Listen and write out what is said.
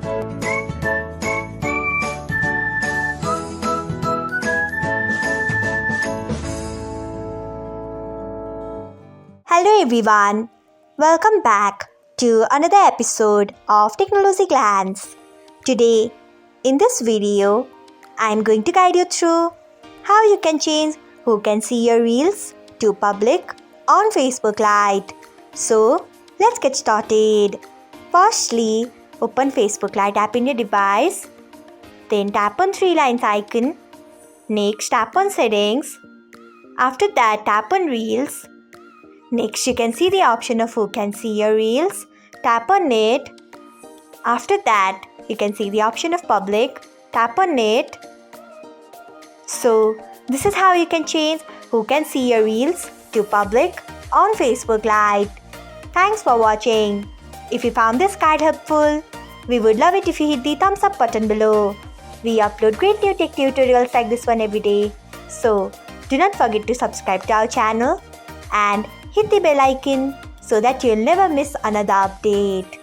Hello everyone, welcome back to another episode of Technologyglance. Today, in this video, I am going to guide you through how you can change who can see your reels to public on Facebook Lite. So, let's get started. Firstly, open Facebook Lite app in your device. Then tap on three lines icon. Next, tap on settings. After that, tap on reels. Next, you can see the option of who can see your reels. Tap on it. After that, you can see the option of public. Tap on it. So, this is how you can change who can see your reels to public on Facebook Lite. Thanks for watching. If you found this guide helpful, we would love it if you hit the thumbs up button below. We upload great new tech tutorials like this one every day. So, do not forget to subscribe to our channel and hit the bell icon so that you'll never miss another update.